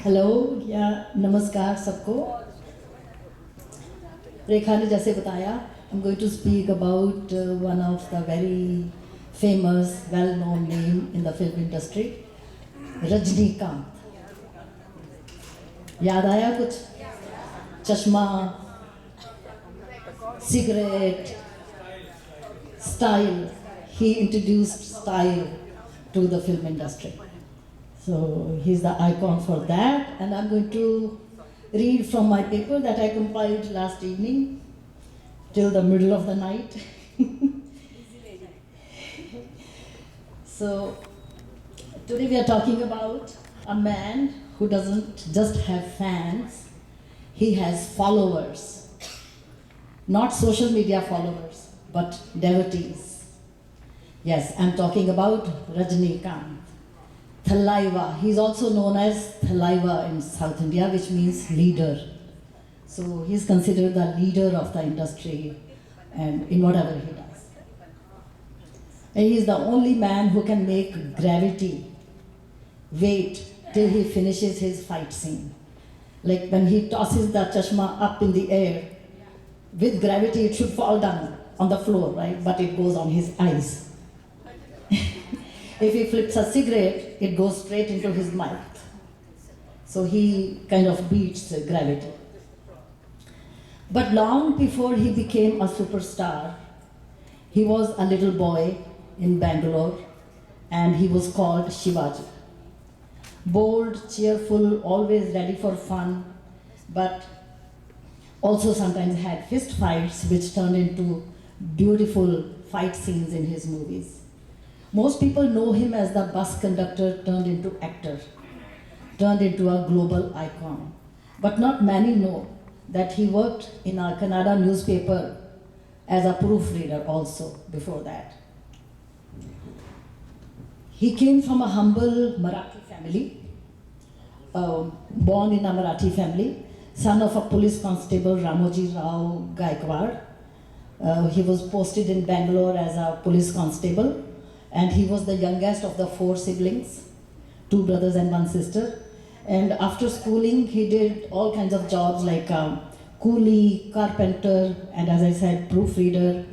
Hello या नमस्कार सबको। रेखा ने जैसे बताया, I am going to speak about one of the very famous well known name in the film industry, Rajinikanth. याद आया कुछ? चश्मा, cigarette, style. He introduced style to the film industry. So he's the icon for that, and I'm going to read from my paper that I compiled last evening till the middle of the night. So today we are talking about a man who doesn't just have fans, he has followers. Not social media followers, but devotees. Yes, I'm talking about Rajnikant. Thalaiva. He's also known as Thalaiva in South India, which means leader. So he's considered the leader of the industry and in whatever he does. And he's the only man who can make gravity wait till he finishes his fight scene. Like when he tosses the chashma up in the air, with gravity it should fall down on the floor, right? But it goes on his eyes. If he flips a cigarette, it goes straight into his mouth. So he kind of beats gravity. But long before he became a superstar, he was a little boy in Bangalore and he was called Shivaji. Bold, cheerful, always ready for fun, but also sometimes had fist fights which turned into beautiful fight scenes in his movies. Most people know him as the bus conductor turned into actor, turned into a global icon. But not many know that he worked in a Kannada newspaper as a proofreader also before that. He came from a humble Marathi family, born in a Marathi family, son of a police constable Ramoji Rao Gaikwad. He was posted in Bangalore as a police constable, and he was the youngest of the 4 siblings, 2 brothers and 1 sister. And after schooling, he did all kinds of jobs like coolie, carpenter, and as I said, proofreader.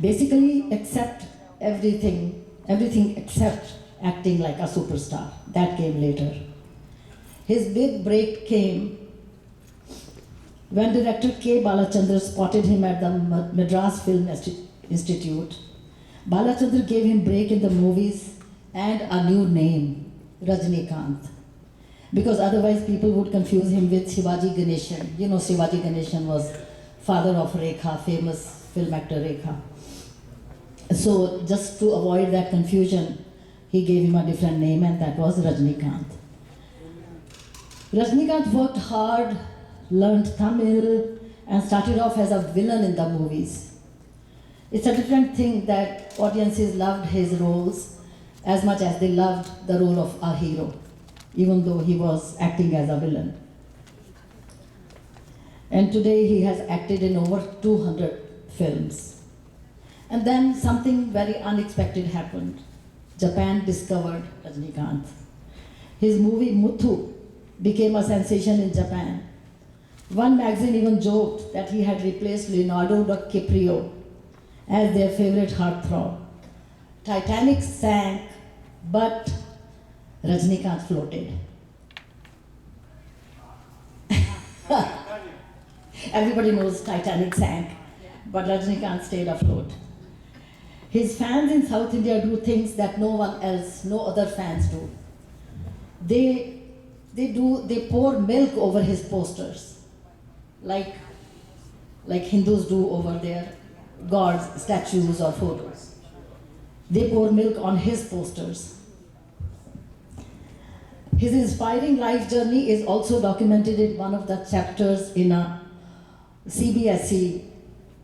Basically, except everything except acting like a superstar. That came later. His big break came when director K. Balachandra spotted him at the Madras Film Institute. Balachandra gave him break in the movies and a new name, Rajnikant. Because otherwise people would confuse him with Shivaji Ganeshan. You know, Shivaji Ganeshan was father of Rekha, famous film actor Rekha. So just to avoid that confusion, he gave him a different name, and that was Rajnikant. Rajnikant worked hard, learned Tamil, and started off as a villain in the movies. It's a different thing that audiences loved his roles as much as they loved the role of a hero, even though he was acting as a villain. And today he has acted in over 200 films. And then something very unexpected happened. Japan discovered Rajnikant. His movie Muthu became a sensation in Japan. One magazine even joked that he had replaced Leonardo DiCaprio as their favorite heartthrob. Titanic sank, but Rajnikant floated. Everybody knows Titanic sank, but Rajnikant stayed afloat. His fans in South India do things that no one else, no other fans do. They pour milk over his posters, like Hindus do over their gods, statues or photos. They pour milk on his posters. His inspiring life journey is also documented in one of the chapters in a CBSE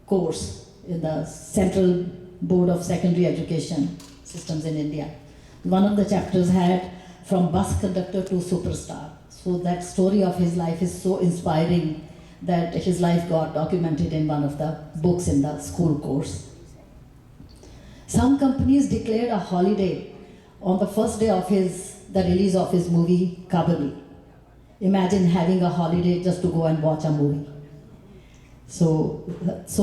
course in the Central Board of Secondary Education Systems in India. One of the chapters had from bus conductor to superstar. So that story of his life is so inspiring that his life got documented in one of the books in the school course. Some companies declared a holiday on the first day of the release of his movie Kabali. imagine having a holiday just to go and watch a movie. So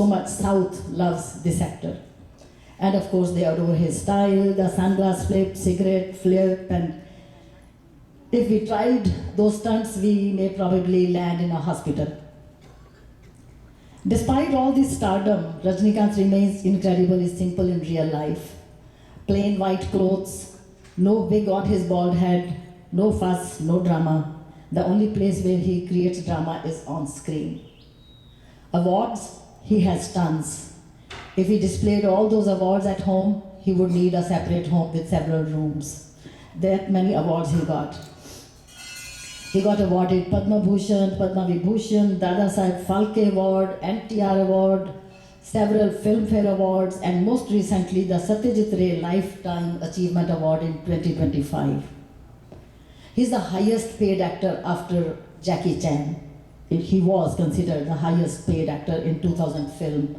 much South loves this actor. And of course, they adore his style, the sunglass flip, cigarette flip, and if we tried those stunts, we may probably land in a hospital. Despite all this stardom, Rajinikanth remains incredibly simple in real life. Plain white clothes, no wig on his bald head, no fuss, no drama. The only place where he creates drama is on screen. Awards, he has tons. If he displayed all those awards at home, he would need a separate home with several rooms. That many awards he got. He got awarded Padma Bhushan, Padma Vibhushan, Dada Saheb Phalke Award, NTR Award, several Filmfare Awards, and most recently the Satyajit Ray Lifetime Achievement Award in 2025. He's the highest paid actor after Jackie Chan. He was considered the highest paid actor in 2000 film,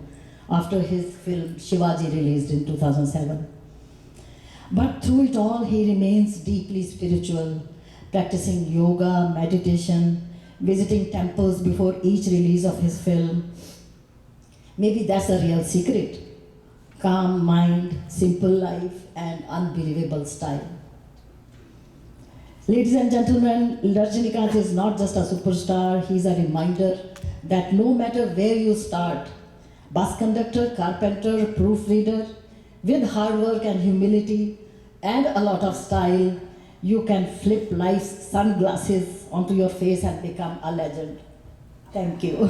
after his film Shivaji released in 2007. But through it all, he remains deeply spiritual, practicing yoga, meditation, visiting temples before each release of his film. Maybe that's a real secret. Calm mind, simple life, and unbelievable style. Ladies and gentlemen, Rajinikanth is not just a superstar, he's a reminder that no matter where you start, bus conductor, carpenter, proofreader, with hard work and humility and a lot of style, you can flip life's sunglasses onto your face and become a legend. Thank you.